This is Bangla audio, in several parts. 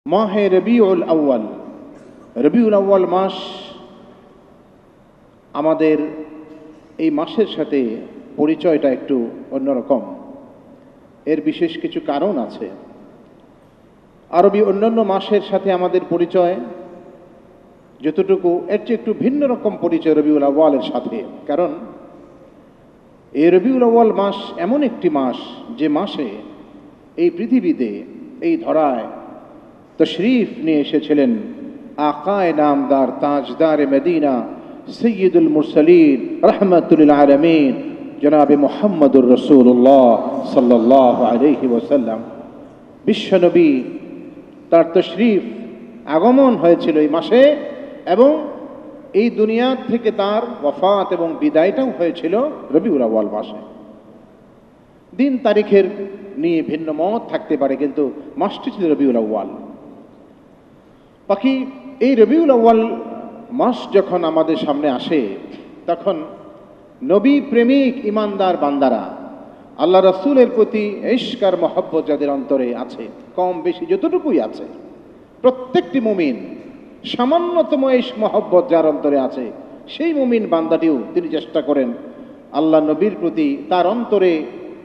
মাহে রবিউল আউয়াল। রবিউল আউয়াল মাস, আমাদের এই মাসের সাথে পরিচয়টা একটু অন্যরকম। এর বিশেষ কিছু কারণ আছে। আরবি অন্যান্য মাসের সাথে আমাদের পরিচয় যতটুকু, এর চেয়ে একটু ভিন্ন রকম পরিচয় রবিউল আউয়ালের সাথে। কারণ এই রবিউল আউয়াল মাস এমন একটি মাস যে মাসে এই পৃথিবীতে, এই ধরায় তশরিফ নিয়ে এসেছিলেন আকায়ে নামদার তাজদারে মদিনা সৈয়দুল মুরসালিন রহমাতুল আলামিন জনাবে মুহাম্মদুর রাসূলুল্লাহ সাল্লাল্লাহু আলাইহি ওয়াসাল্লাম। বিশ্বনবী তার তশরিফ আগমন হয়েছিল এই মাসে, এবং এই দুনিয়া থেকে তার ওয়াফাত এবং বিদায়টাও হয়েছিল রবিউল আউয়াল মাসে। দিন তারিখের নিয়ে ভিন্ন মত থাকতে পারে, কিন্তু মাসটি ছিল রবিউল আউয়াল। বাকি এই রবিউল আউয়াল মাস যখন আমাদের সামনে আসে, তখন নবী প্রেমিক ইমানদার বান্দারা, আল্লাহ রাসূলের প্রতি ইশক আর মহব্বত যাদের অন্তরে আছে, কম বেশি যতটুকুই আছে, প্রত্যেকটি মুমিন সামান্যতম ইশক মহব্বত যার অন্তরে আছে, সেই মুমিন বান্দাটিও তিনি চেষ্টা করেন আল্লাহ নবীর প্রতি তার অন্তরে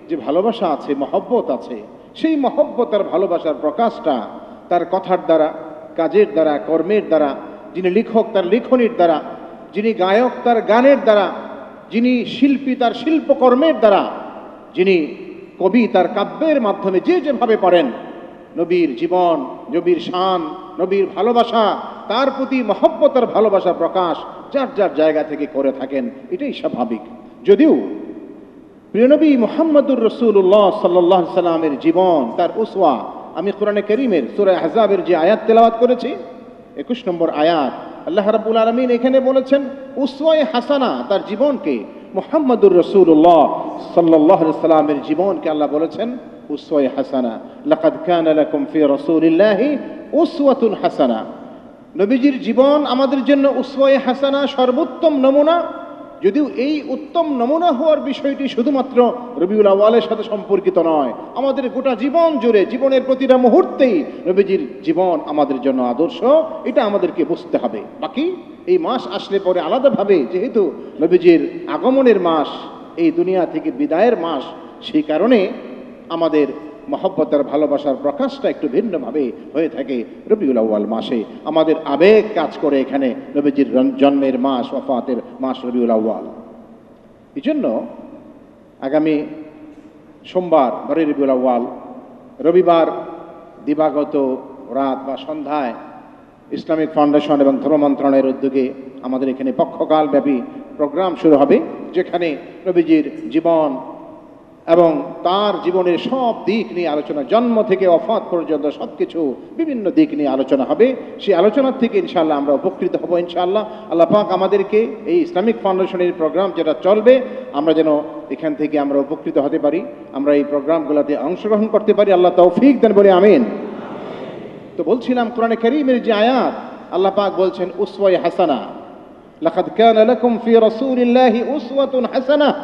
যে ভালোবাসা আছে, মহব্বত আছে, সেই মহব্বত আর ভালোবাসার প্রকাশটা তার কথার দ্বারা, কাজের দ্বারা, কর্মের দ্বারা, যিনি লেখক তার লেখনীর দ্বারা, যিনি গায়ক তার গানের দ্বারা, যিনি শিল্পী তার শিল্পকর্মের দ্বারা, যিনি কবি তার কাব্যের মাধ্যমে যে যেভাবে পারেন নবীর জীবন, নবীর শান, নবীর ভালোবাসা, তার প্রতি মহব্বতের ভালোবাসা প্রকাশ যার যার জায়গা থেকে করে থাকেন, এটাই স্বাভাবিক। যদিও প্রিয়নবী মুহাম্মদুর রাসূলুল্লাহ সাল্লাল্লাহু আলাইহি সাল্লামের জীবন, তার উসওয়া, আমি কোরআনে কারীমের সূরা আহজাবের যে আয়াত তেলাওয়াত করেছি, 21 নম্বর আয়াত, আল্লাহ রাব্বুল আলামিন এখানে বলেছেন উসওয়ায়ে হাসানা, তার জীবনকে, মুহাম্মদুর রাসূলুল্লাহ সাল্লাল্লাহু আলাইহি সাল্লামের জীবনকে আল্লাহ বলেছেন উসওয়ায়ে হাসানা। লাকাদ কানা লাকুম ফি রাসূলিল্লাহি উসওয়াতুন হাসানা। নবীজির জীবন আমাদের জন্য উসওয়ায়ে হাসানা, সর্বোত্তম নমুনা। যদিও এই উত্তম নমুনা হওয়ার বিষয়টি শুধুমাত্র রবিউল আউয়ালের সাথে সম্পর্কিত নয়, আমাদের গোটা জীবন জুড়ে, জীবনের প্রতিটা মুহূর্তেই নবীজির জীবন আমাদের জন্য আদর্শ, এটা আমাদেরকে বুঝতে হবে। বাকি এই মাস আসলে পরে আলাদাভাবে, যেহেতু নবীজির আগমনের মাস, এই দুনিয়া থেকে বিদায়ের মাস, সেই কারণে আমাদের মহব্বতের ভালোবাসার প্রকাশটা একটু ভিন্নভাবে হয়ে থাকে রবিউল আউয়াল মাসে। আমাদের আবেগ কাজ করে এখানে নবীজির জন্মের মাস, ওয়াফাতের মাস রবিউল আউয়াল। এই জন্য আগামী সোমবার, 12 রবিউল আউয়াল, রবিবার দিবাগত রাত বা সন্ধ্যায় ইসলামিক ফাউন্ডেশন এবং ধর্ম মন্ত্রণালয়ের উদ্যোগে আমাদের এখানে পক্ষকালব্যাপী প্রোগ্রাম শুরু হবে, যেখানে নবীজির জীবন এবং তার জীবনের সব দিক নিয়ে আলোচনা, জন্ম থেকে ওয়াফাত পর্যন্ত সব কিছু বিভিন্ন দিক নিয়ে আলোচনা হবে। সেই আলোচনার থেকে ইনশাআল্লাহ আমরা উপকৃত হব ইনশাআল্লাহ। আল্লাহ পাক আমাদেরকে এই ইসলামিক ফাউন্ডেশনের প্রোগ্রাম যেটা চলবে, আমরা যেন এখান থেকে আমরা উপকৃত হতে পারি, আমরা এই প্রোগ্রামগুলোতে অংশগ্রহণ করতে পারি। আল্লাহ তৌফিক দেন বলে আমিন। তো বলছিলাম কোরআনে কারীমের যে আয়াত, আল্লাহ পাক বলছেন উসওয়ায়ে হাসানা। লাকাদ কানা লাকুম ফি রাসূলিল্লাহি উসওয়াতুন হাসানাহ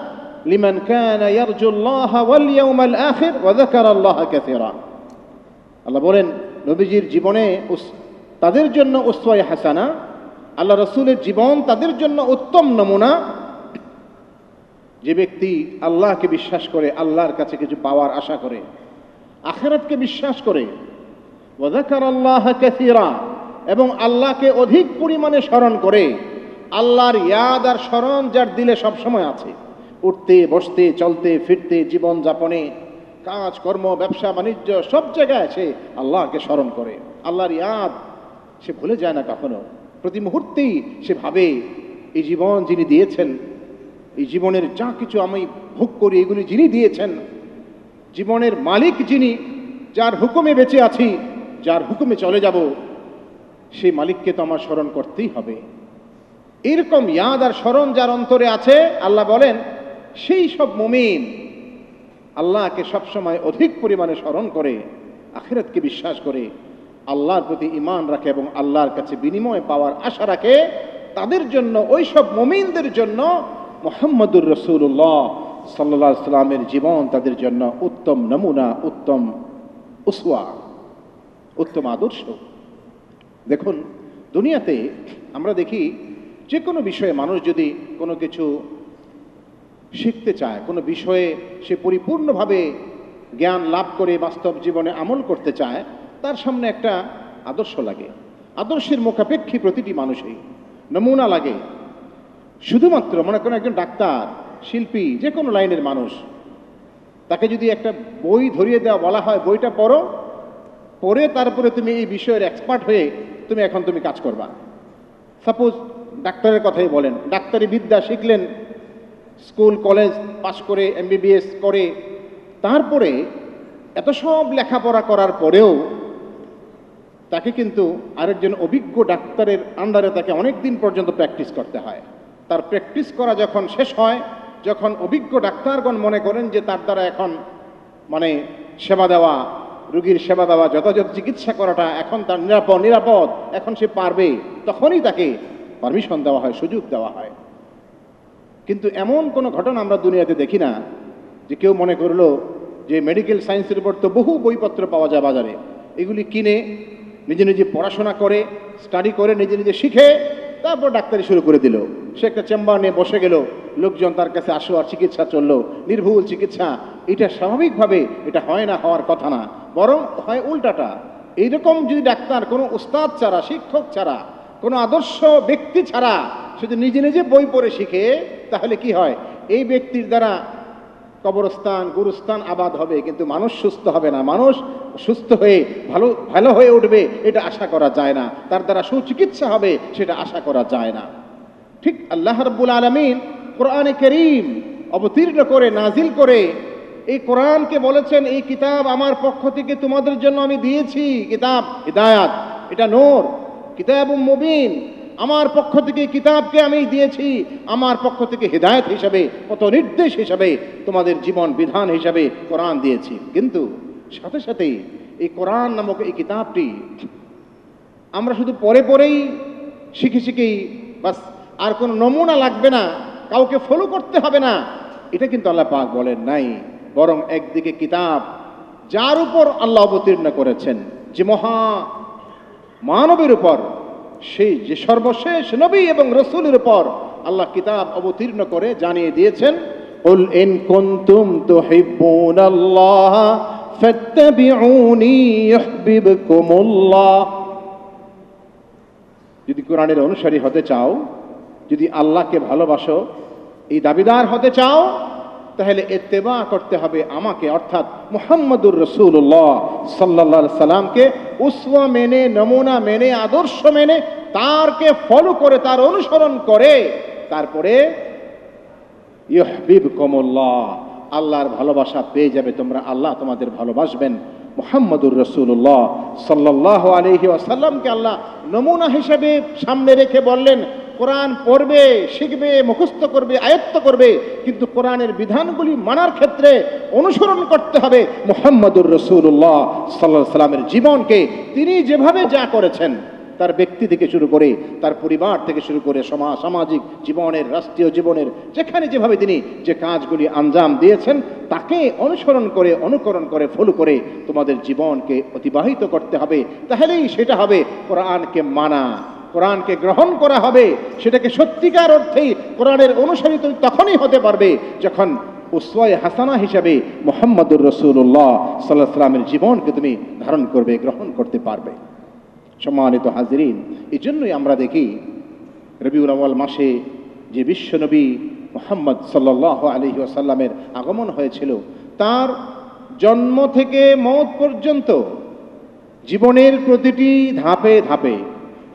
লিমান কানা ইয়ারজুল্লাহ ওয়াল ইয়াউমাল আখির ওয়া যাকারাল্লাহা কাসীরা। আল্লাহ বলেন নবীজির জীবনে তাদের জন্য উসওয়ায়ে হাসানা, আল্লাহ রাসূলের জীবন তাদের জন্য উত্তম নমুনা, যে ব্যক্তি আল্লাহকে বিশ্বাস করে, আল্লাহর কাছে কিছু পাওয়ার আশা করে, আখিরাতকে বিশ্বাস করে, ওয়া যাকারাল্লাহা কাসীরা, এবং আল্লাহকে অধিক পরিমাণে স্মরণ করে। আল্লাহর ইয়াদ আর স্মরণ যার দিলে সবসময় আছে, উঠতে বসতে, চলতে ফিরতে, জীবন যাপনে, কাজ কর্ম, ব্যবসা বাণিজ্য, সব জায়গায় সে আল্লাহকে স্মরণ করে। আল্লাহর ইয়াদ সে ভুলে যায় না কখনো। প্রতি মুহূর্তেই সে ভাবে এই জীবন যিনি দিয়েছেন, এই জীবনের যা কিছু আমি ভোগ করি, এগুলি যিনি দিয়েছেন, জীবনের মালিক যিনি, যার হুকুমে বেঁচে আছি, যার হুকুমে চলে যাব, সেই মালিককে তো আমার স্মরণ করতেই হবে। এরকম ইয়াদ আর স্মরণ যার অন্তরে আছে, আল্লাহ বলেন সেই সব মুমিন আল্লাহকে সবসময় অধিক পরিমাণে স্মরণ করে, আখিরাতকে বিশ্বাস করে, আল্লাহর প্রতি ঈমান রাখে এবং আল্লাহর কাছে বিনিময় পাওয়ার আশা রাখে, তাদের জন্য, ওই সব মুমিনদের জন্য মুহাম্মদুর রাসূলুল্লাহ সাল্লাল্লাহু আলাইহি সাল্লামের জীবন তাদের জন্য উত্তম নমুনা, উত্তম উসওয়া। উত্তম আদর্শ। দেখুন, দুনিয়াতে আমরা দেখি যে কোনো বিষয়ে মানুষ যদি কোনো কিছু শিখতে চায়, কোনো বিষয়ে সে পরিপূর্ণভাবে জ্ঞান লাভ করে বাস্তব জীবনে আমল করতে চায়, তার সামনে একটা আদর্শ লাগে। আদর্শের মুখাপেক্ষী প্রতিটি মানুষই নমুনা লাগে। শুধুমাত্র মনে করেন একজন ডাক্তার, শিল্পী, যে কোনো লাইনের মানুষ, তাকে যদি একটা বই ধরিয়ে দেওয়া বলা হয়, বইটা পড়ো, পড়ে তারপরে তুমি এই বিষয়ের এক্সপার্ট হয়ে তুমি কাজ করবা। সাপোজ ডাক্তারের কথাই বলেন, ডাক্তারি বিদ্যা শিখলেন, স্কুল কলেজ পাশ করে MBBS করে, তারপরে এত সব লেখাপড়া করার পরেও তাকে কিন্তু আরেকজন অভিজ্ঞ ডাক্তারের আন্ডারে তাকে অনেক দিন পর্যন্ত প্র্যাকটিস করতে হয়। তার প্র্যাকটিস করা যখন শেষ হয়, যখন অভিজ্ঞ ডাক্তারগণ মনে করেন যে তার দ্বারা এখন সেবা দেওয়া, রোগীর সেবা দেওয়া, যথাযথ চিকিৎসা করাটা এখন তার নিরাপদ, এখন সে পারবে, তখনই তাকে পারমিশন দেওয়া হয়, সুযোগ দেওয়া হয়। কিন্তু এমন কোনো ঘটনা আমরা দুনিয়াতে দেখি না যে কেউ মনে করলো যে মেডিকেল সায়েন্সের উপর তো বহু বইপত্র পাওয়া যায় বাজারে, এগুলি কিনে নিজে নিজে পড়াশোনা করে, স্টাডি করে, নিজে নিজে শিখে তারপর ডাক্তারি শুরু করে দিল। সে একটা চেম্বার নিয়ে বসে গেল, লোকজন তার কাছে আসলো, আর চিকিৎসা চললো, নির্ভুল চিকিৎসা। এটা স্বাভাবিকভাবে এটা হয় না, হওয়ার কথা না, বরং হয় উল্টাটা। এইরকম যদি ডাক্তার কোনো উস্তাদ ছাড়া, শিক্ষক ছাড়া, কোনো আদর্শ ব্যক্তি ছাড়া শুধু নিজে নিজে বই পড়ে শিখে, তাহলে কি হয়? এই ব্যক্তির দ্বারা কবরস্থান, গুরুস্থান আবাদ হবে, কিন্তু মানুষ সুস্থ হবে না। মানুষ সুস্থ হয়ে ভালো হয়ে উঠবে এটা আশা করা যায় না, তার দ্বারা সুচিকিৎসা হবে সেটা আশা করা যায় না। ঠিক আল্লাহ রাব্বুল আলামিন কোরআনে কারীম অবতীর্ণ করে, নাজিল করে এই কোরআনকে বলেছেন, এই কিতাব আমার পক্ষ থেকে তোমাদের জন্য আমি দিয়েছি। কিতাব হিদায়াত, এটা নূর, কিতাবুম মুবিন। আমার পক্ষ থেকে কিতাবকে আমি দিয়েছি, আমার পক্ষ থেকে হিদায়াত হিসাবে, পথ নির্দেশ হিসাবে, তোমাদের জীবন বিধান হিসাবে কোরআন দিয়েছি। কিন্তু সাথে সাথেই এই কোরআন নামক এই কিতাবটি আমরা শুধু পড়েই শিখেই বাস, আর কোনো নমুনা লাগবে না, কাউকে ফলো করতে হবে না, এটা কিন্তু আল্লাহ পাক বলেন নাই। বরং একদিকে কিতাব যার উপর আল্লাহ অবতীর্ণ করেছেন, যে মহা মানবের উপর, সেই যে সর্বশেষ নবী এবং রাসূলের উপর আল্লাহ কিতাব অবতীর্ণ করে জানিয়ে দিয়েছেন, কুল ইন কুনতুম তুহিব্বুনাল্লাহ ফাত্তাবিউনি ইউহিব্বুকুমুল্লাহ। যদি কোরআনের অনুসারী হতে চাও, যদি আল্লাহকে ভালোবাসো, এই দাবিদার হতে চাও, তাহলে ইত্তেবা করতে হবে আমাকে, অর্থাৎ মুহাম্মদুর রাসূলুল্লাহ সাল্লাল্লাহু আলাইহি সাল্লামকে উসওয়া মেনে, নমুনা মেনে, আদর্শ মেনে, তারকে ফলো করে, তার অনুসরণ করে, তারপরে ইউহিব্বুকুমুল্লাহ, আল্লাহর ভালোবাসা পেয়ে যাবে তোমরা, আল্লাহ তোমাদের ভালোবাসবেন। মুহাম্মদুর রাসূলুল্লাহ সাল্লাল্লাহু আলাইহি ওয়াসাল্লামকে আল্লাহ নমুনা হিসেবে সামনে রেখে বললেন, কোরআন পড়বে, শিখবে, মুখস্থ করবে, আয়ত্ত করবে, কিন্তু কোরআনের বিধানগুলি মানার ক্ষেত্রে অনুসরণ করতে হবে মুহাম্মদুর রাসূলুল্লাহ সাল্লাল্লাহু আলাইহি ওয়াসাল্লামের জীবনকে। তিনি যেভাবে যা করেছেন, তার ব্যক্তি থেকে শুরু করে, তার পরিবার থেকে শুরু করে, সামাজিক জীবনের, রাষ্ট্রীয় জীবনের, যেখানে যেভাবে তিনি যে কাজগুলি আঞ্জাম দিয়েছেন, তাকে অনুকরণ করে ফলো করে তোমাদের জীবনকে অতিবাহিত করতে হবে। তাহলেই সেটা হবে কোরআনকে মানা, কোরআনকে গ্রহণ করা হবে। সেটাকে সত্যিকার অর্থেই কোরআনের অনুসারী তুমি তখনই হতে পারবে যখন উসওয়ায়ে হাসানা হিসাবে মুহাম্মদুর রাসূলুল্লাহ সাল্লাল্লাহু আলাইহি ওয়াসাল্লামের জীবনকে তুমি ধারণ করবে, গ্রহণ করতে পারবে। সম্মানিত হাজিরিন, এই জন্যই আমরা দেখি রবিউল আউয়াল মাসে যে বিশ্বনবী মুহাম্মদ সাল্লাল্লাহু আলাইহি ওয়াসাল্লামের আগমন হয়েছিল, তার জন্ম থেকে মওত পর্যন্ত জীবনের প্রতিটি ধাপে ধাপে,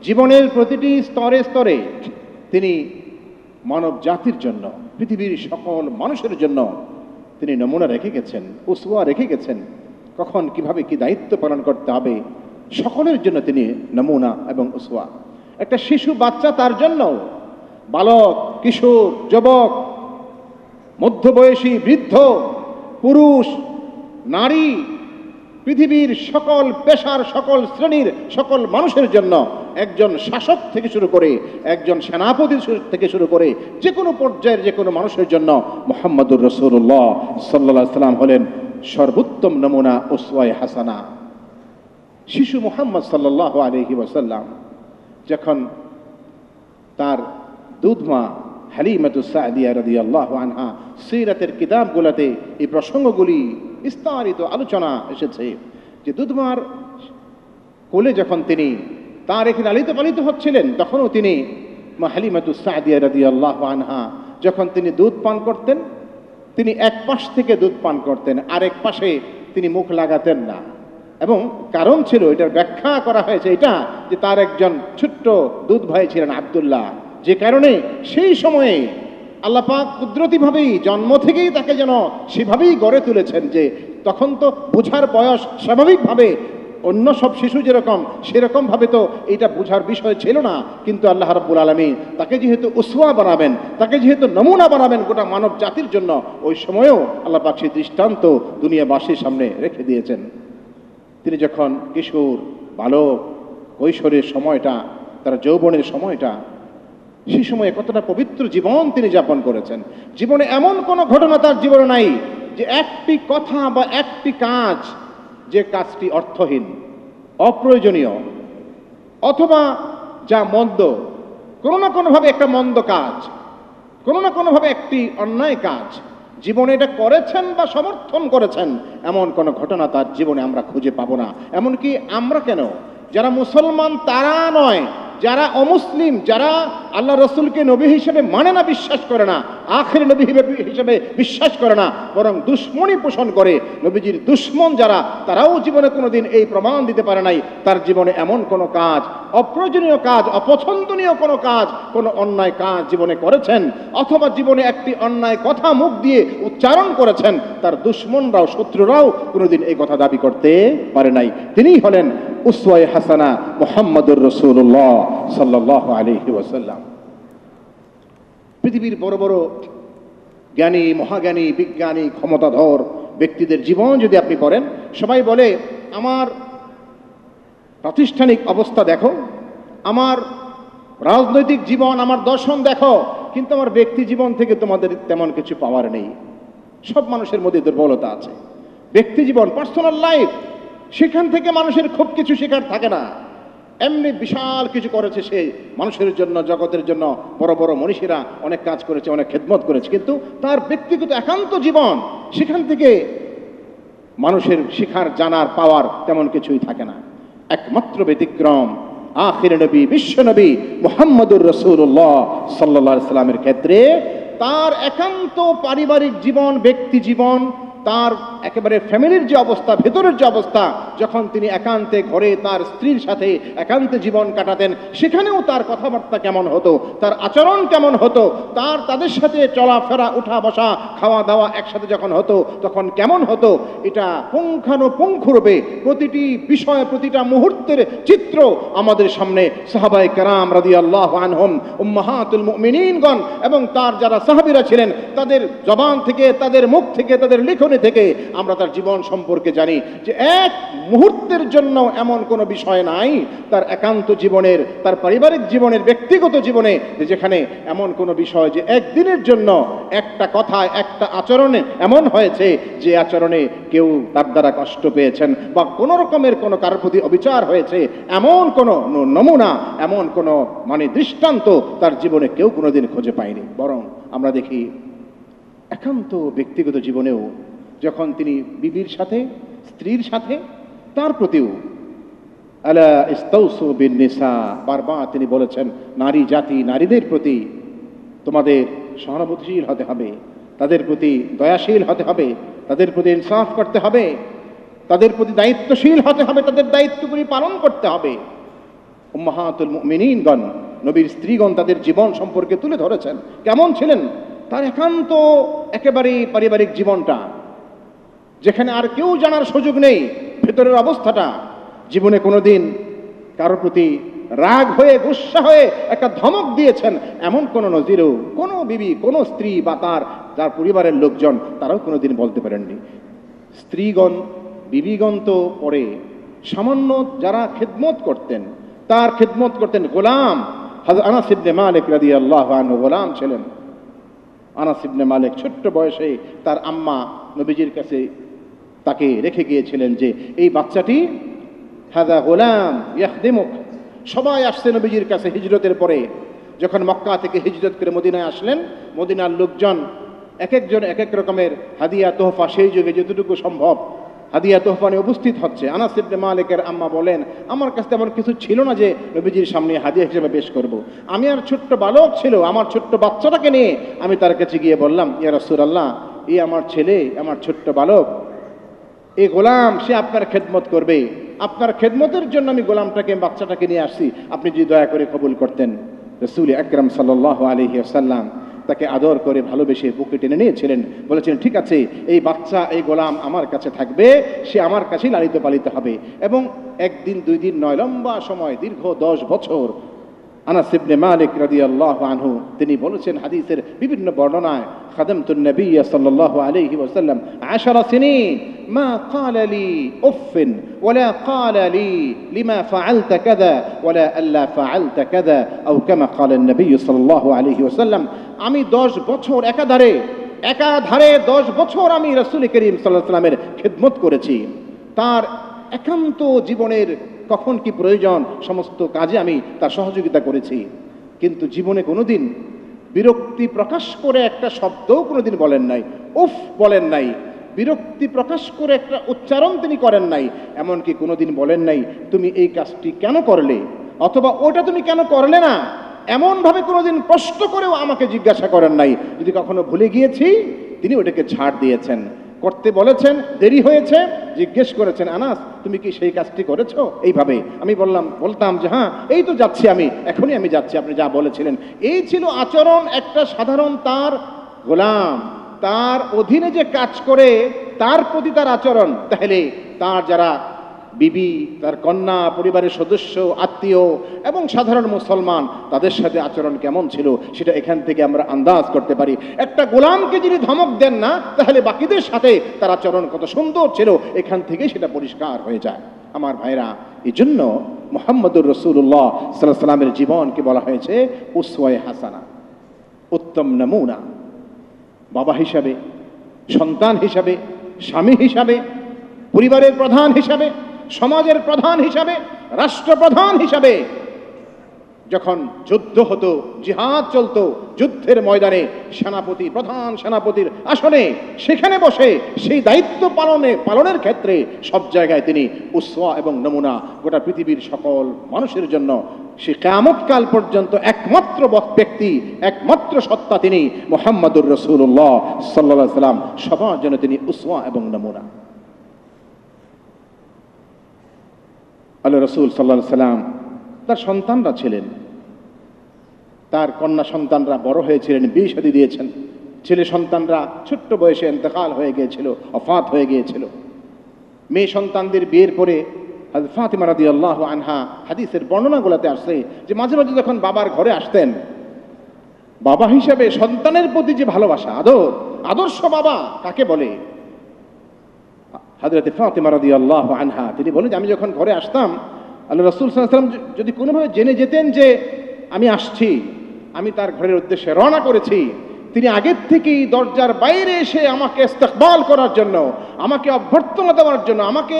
জীবনের প্রতিটি স্তরে স্তরে তিনি মানব জাতির জন্য, পৃথিবীর সকল মানুষের জন্য তিনি নমুনা রেখে গেছেন, উসওয়া রেখে গেছেন। কখন কিভাবে কি দায়িত্ব পালন করতে হবে, সকলের জন্য তিনি নমুনা এবং উসওয়া। একটা শিশু বাচ্চা, তার জন্য বালক, কিশোর, যুবক, মধ্যবয়সী, বৃদ্ধ, পুরুষ, নারী, পৃথিবীর সকল পেশার, সকল শ্রেণীর, সকল মানুষের জন্য, একজন শাসক থেকে শুরু করে, একজন সেনাপতি থেকে শুরু করে, যে কোনো পর্যায়ের যে কোনো মানুষের জন্য মুহাম্মদুর রাসূলুল্লাহ সাল্লাল্লাহু আলাইহি ওয়াসাল্লাম হলেন সর্বোত্তম নমুনা, উসওয়ায়ে হাসানা। শিশু মুহাম্মদ সাল্লাল্লাহু আলাইহি ওয়াসাল্লাম যখন তার দুধমা হালিমাতুস সাদিয়া রাদিয়াল্লাহু আনহা, সিরাতের কিতাবগুলোতে এই প্রসঙ্গগুলি বিস্তারিত আলোচনা এসেছে যে দুধমার কোলে যখন তিনি তার এখানে লালিত পালিত হচ্ছিলেন, তখনও তিনি মা হালিমাতুস সাদিয়া রাদিয়াল্লাহু আনহা যখন তিনি দুধ পান করতেন, তিনি এক পাশ থেকে দুধ পান করতেন, আরেক পাশে তিনি মুখ লাগাতেন না। এবং কারণ ছিল, এটার ব্যাখ্যা করা হয়েছে এটা যে তার একজন ছোট্ট দুধ ভাই ছিলেন আব্দুল্লাহ, যে কারণে সেই সময়ে আল্লাহ পাক কুদরতিভাবেই জন্ম থেকেই তাকে যেন সেভাবেই গড়ে তুলেছেন যে তখন তো বোঝার বয়স স্বাভাবিকভাবে অন্য সব শিশু যেরকম সেরকমভাবে তো এটা বোঝার বিষয় ছিল না, কিন্তু আল্লাহ রাব্বুল আলামিন তাকে যেহেতু উসওয়া বানাবেন, তাকে যেহেতু নমুনা বানাবেন গোটা মানব জাতির জন্য, ওই সময়েও আল্লাহ পাক সেই দৃষ্টান্ত দুনিয়াবাসীর সামনে রেখে দিয়েছেন। তিনি যখন কিশোর বালক কৈশোরের সময়টা, তার যৌবনের সময়টা, সেই সময়ে কতটা পবিত্র জীবন তিনি যাপন করেছেন। জীবনে এমন কোনো ঘটনা তার জীবনে নাই যে একটি কথা বা একটি কাজ, যে কাজটি অর্থহীন, অপ্রয়োজনীয়, অথবা যা মন্দ, কোনো না কোনোভাবে একটা মন্দ কাজ, কোনো না কোনোভাবে একটি অন্যায় কাজ জীবনে এটা করেছেন বা সমর্থন করেছেন, এমন কোনো ঘটনা তার জীবনে আমরা খুঁজে পাবো না। এমনকি আমরা কেন, যারা মুসলমান তারা নয়, যারা অমুসলিম, যারা আল্লাহ রসুলকে নবী হিসেবে মানে না, বিশ্বাস করে না, আখির নবী হিসেবে বিশ্বাস করে না, বরং দুশ্মনী পোষণ করে, নবীজির দুশ্মন যারা, তারাও জীবনে কোনোদিন এই প্রমাণ দিতে পারে নাই তার জীবনে এমন কোনো কাজ, অপ্রয়োজনীয় কাজ, অপছন্দনীয় কোনো কাজ, কোনো অন্যায় কাজ জীবনে করেছেন, অথবা জীবনে একটি অন্যায় কথা মুখ দিয়ে উচ্চারণ করেছেন, তার দুশ্মনরাও শত্রুরাও কোনোদিন এই কথা দাবি করতে পারে নাই। তিনিই হলেন উসওয়ায়ে হাসানা মুহাম্মদুর রাসূলুল্লাহ সাল্লাল্লাহু আলাইহি ওয়াসাল্লাম। পৃথিবীর বড় বড় জ্ঞানী, মহাজ্ঞানী, বিজ্ঞানী, ক্ষমতাধর ব্যক্তিদের জীবন যদি আপনি পড়েন, সবাই বলে আমার প্রাতিষ্ঠানিক অবস্থা দেখো, আমার রাজনৈতিক জীবন, আমার দর্শন দেখো, কিন্তু আমার ব্যক্তি জীবন থেকে তোমাদের তেমন কিছু পাওয়ার নেই। সব মানুষের মধ্যে দুর্বলতা আছে। ব্যক্তি জীবন, পার্সোনাল লাইফ, সেখান থেকে মানুষের খুব কিছু শেখার থাকে না। এমনি বিশাল কিছু করেছে সে মানুষের জন্য, জগতের জন্য, বড় বড় মনীষীরা অনেক কাজ করেছে, অনেক খেদমত করেছে, কিন্তু তার ব্যক্তিগত একান্ত জীবন, সেখান থেকে মানুষের শিখার, জানার, পাওয়ার তেমন কিছুই থাকে না। একমাত্র ব্যতিক্রম আখির নবী, বিশ্ব নবী মুহাম্মদুর রাসূলুল্লাহ সাল্লাল্লাহু আলাইহি সাল্লামের ক্ষেত্রে তার একান্ত পারিবারিক জীবন, ব্যক্তি জীবন, তার একেবারে ফ্যামিলির যে অবস্থা, ভেতরের যে অবস্থা, যখন তিনি একান্তে ঘরে তার স্ত্রীর সাথে একান্তে জীবন কাটাতেন, সেখানেও তার কথাবার্তা কেমন হতো, তার আচরণ কেমন হতো, তাদের সাথে চলাফেরা, উঠা বসা, খাওয়া দাওয়া একসাথে যখন হতো তখন কেমন হতো, এটা পুঙ্খানুপুঙ্খরূপে প্রতিটি বিষয়, প্রতিটা মুহূর্তের চিত্র আমাদের সামনে সাহাবায়ে কেরাম রাদিয়াল্লাহু আনহুম, উম্মাহাতুল মুমিনিনগণ এবং তার যারা সাহাবীরা ছিলেন, তাদের জবান থেকে, তাদের মুখ থেকে, তাদের লিখনি থেকে আমরা তার জীবন সম্পর্কে জানি যে এক মুহূর্তের জন্য এমন কোনো বিষয় নাই তার একান্ত জীবনের, তার পারিবারিক জীবনের, ব্যক্তিগত জীবনে, যেখানে এমন কোনো বিষয় যে একদিনের জন্য একটা কথায়, একটা আচরণে এমন হয়েছে যে আচরণে কেউ তার দ্বারা কষ্ট পেয়েছেন বা কোনো রকমের কোনো কারোর প্রতি অবিচার হয়েছে, এমন কোনো নমুনা, এমন কোনো দৃষ্টান্ত তার জীবনে কেউ কোনোদিন খুঁজে পায়নি। বরং আমরা দেখি একান্ত ব্যক্তিগত জীবনেও যখন তিনি বিবির সাথে, স্ত্রীর সাথে, তার প্রতিও আলা ইস্তাউসু বিন নিসা, বারবার তিনি বলেছেন নারী জাতি, নারীদের প্রতি তোমাদের সহানুভূতিশীল হতে হবে, তাদের প্রতি দয়াশীল হতে হবে, তাদের প্রতি ইনসাফ করতে হবে, তাদের প্রতি দায়িত্বশীল হতে হবে, তাদের দায়িত্বগুলি পালন করতে হবে। উম্মাহাতুল মুমিনিনগণ, নবীর স্ত্রীগণ তাদের জীবন সম্পর্কে তুলে ধরেছেন কেমন ছিলেন তার একান্ত একেবারেই পারিবারিক জীবনটা, যেখানে আর কেউ জানার সুযোগ নেই ভেতরের অবস্থাটা। জীবনে কোনোদিন কারোর প্রতি রাগ হয়ে, গুসা হয়ে একটা ধমক দিয়েছেন এমন কোনো নজিরও কোনো বিবি, কোনো স্ত্রী বা যার পরিবারের লোকজন তারাও কোনোদিন বলতে পারেননি। স্ত্রীগণ, বিবিগণ তো পরে সামান্য যারা খেদমত করতেন, তার খেদমত করতেন গোলাম। হযরত আনাস ইবনে মালিক রাদিয়াল্লাহু আনহু গোলাম ছিলেন। আনাস ইবনে মালিক ছোট্ট বয়সে তার আম্মা নবীজির কাছে তাকে রেখে গিয়েছিলেন যে এই বাচ্চাটি হাদা গোলাম ইয়াখদিমুক। সবাই আসছে নবীজির কাছে হিজরতের পরে। যখন মক্কা থেকে হিজরত করে মদিনায় আসলেন, মদিনার লোকজন এক একজন এক এক রকমের হাদিয়া তোহফা, সেই যুগে যতটুকু সম্ভব হাদিয়া তোহফা নিয়ে উপস্থিত হচ্ছে। আনাস ইবনে মালিকের আম্মা বলেন, আমার কাছে তেমন কিছু ছিল না যে নবীজির সামনে হাদিয়া হিসেবে পেশ করব। আমি আর ছোট্ট বালক ছিল, আমার ছোট্ট বাচ্চাটাকে নিয়ে আমি তার কাছে গিয়ে বললাম, ইয়া রাসূলুল্লাহ, এই আমার ছেলে, আমার ছোট্ট বালক, এই গোলাম, সে আপনার খেদমত করবে, আপনার খেদমতের জন্য আমি গোলামটাকে, বাচ্চাটাকে নিয়ে আসছি, আপনি যদি দয়া করে কবুল করতেন। রাসূল আকরাম সাল্লাল্লাহু আলাইহি ওয়াসাল্লাম তাকে আদর করে ভালোবেসে বুকে টেনে নিয়েছিলেন, বলেছেন, ঠিক আছে, এই বাচ্চা, এই গোলাম আমার কাছে থাকবে, সে আমার কাছেই লালিত পালিত হবে। এবং একদিন দুই দিন নয়, লম্বা সময়, দীর্ঘ 10 বছর আনাস ইবনে মালিক রাদিয়াল্লাহু আনহু তিনি বলেছেন হাদিসের বিভিন্ন বর্ণনায়, খাদামতুন নবী সাল্লাল্লাহু আলাইহি ওয়াসাল্লাম 10 সিনিন মা ক্বালা লি উফিন ওয়ালা ক্বালা লি লিমা ফাআলতা কাযা ওয়ালা আল্লা ফাআলতা কাযা আও কামা ক্বালা নবী সাল্লাল্লাহু আলাইহি ওয়াসাল্লাম। আমি 10 বছর একাধারে 10 বছর আমি রাসূল করিম সাল্লাল্লাহু আলাইহি ওয়াসাল্লামের খিদমত করেছি। তার একান্ত জীবনের কখন কি প্রয়োজন সমস্ত কাজে আমি তার সহযোগিতা করেছি, কিন্তু জীবনে কোনোদিন বিরক্তি প্রকাশ করে একটা শব্দও কোনোদিন বলেন নাই, উফ বলেন নাই, বিরক্তি প্রকাশ করে একটা উচ্চারণ তিনি করেন নাই। এমনকি কোনোদিন বলেন নাই, তুমি এই কাজটি কেন করলে, অথবা ওটা তুমি কেন করলে না, এমনভাবে কোনোদিন প্রশ্ন করেও আমাকে জিজ্ঞাসা করেন নাই। যদি কখনো ভুলে গিয়েছি, তিনি ওটাকে ছাড় দিয়েছেন। করতে বলেছেন, দেরি হয়েছে, জিজ্ঞেস করেছেন, আনাস তুমি কি সেই কাজটি করেছো? এইভাবে আমি বলতাম যে হ্যাঁ, এই তো যাচ্ছি, আমি এখনই আমি যাচ্ছি, আপনি যা বলেছিলেন। এই ছিল আচরণ একটা সাধারণ তার গোলাম, তার অধীনে যে কাজ করে তার প্রতি তার আচরণ। তাহলে তার যারা বিবি, তার কন্যা, পরিবারের সদস্য, আত্মীয় এবং সাধারণ মুসলমান, তাদের সাথে আচরণ কেমন ছিল সেটা এখান থেকে আমরা আন্দাজ করতে পারি। একটা গোলামকে যিনি ধমক দেন না, তাহলে বাকিদের সাথে তার আচরণ কত সুন্দর ছিল, এখান থেকে সেটা পরিষ্কার হয়ে যায়। আমার ভাইরা, এই জন্য মুহাম্মদুর রাসূলুল্লাহ সাল্লাল্লাহু আলাইহি ওয়াসাল্লামের জীবনকে বলা হয়েছে উসওয়ায়ে হাসানা, উত্তম নমুনা। বাবা হিসাবে, সন্তান হিসাবে, স্বামী হিসাবে, পরিবারের প্রধান হিসাবে, সমাজের প্রধান হিসাবে, রাষ্ট্রপ্রধান হিসাবে যখন যুদ্ধ হতো, জিহাদ চলতো, যুদ্ধের ময়দানে সেনাপতি, প্রধান সেনাপতির আসনে সেখানে বসে সেই দায়িত্ব পালনের ক্ষেত্রে সব জায়গায় তিনি উসওয়া এবং নমুনা। গোটা পৃথিবীর সকল মানুষের জন্য সে কিয়ামতকাল পর্যন্ত একমাত্র ব্যক্তি, একমাত্র সত্তা তিনি মুহাম্মদুর রাসূলুল্লাহ সাল্লাল্লাহু আলাইহি ওয়াসাল্লাম। সবার জন্য তিনি উসওয়া এবং নমুনা। আল্লাহ রাসূল সাল্লাল্লাহু আলাইহি ওয়াসাল্লাম তার সন্তানরা ছিলেন, তার কন্যা সন্তানরা বড় হয়েছিলেন, বিয়ে শাদী দিয়েছেন। ছেলে সন্তানরা ছোট্ট বয়সে ইন্তেকাল হয়ে গিয়েছিল, ওফাত হয়ে গিয়েছিল। মেয়ে সন্তানদের বিয়ের পরে হযরত ফাতিমা রাদিয়াল্লাহু আনহা হাদিসের বর্ণনাগুলোতে আসছে যে মাঝে মাঝে যখন বাবার ঘরে আসতেন, বাবা হিসাবে সন্তানের প্রতি যে ভালোবাসা, আদর্শ বাবা কাকে বলে, হযরত ফাতিমা রাদিয়াল্লাহু আনহা তিনি বলেন যে আমি যখন ঘরে আসতাম, আল্লাহ রাসূল সাল্লাল্লাহু আলাইহি ওয়াসাল্লাম যদি কোনোভাবে জেনে যেতেন যে আমি আসছি, আমি তার ঘরের উদ্দেশ্যে রওনা করেছি, তিনি আগের থেকেই দরজার বাইরে এসে আমাকে ইস্তেকবাল করার জন্য, আমাকে অভ্যর্থনা দেওয়ার জন্য, আমাকে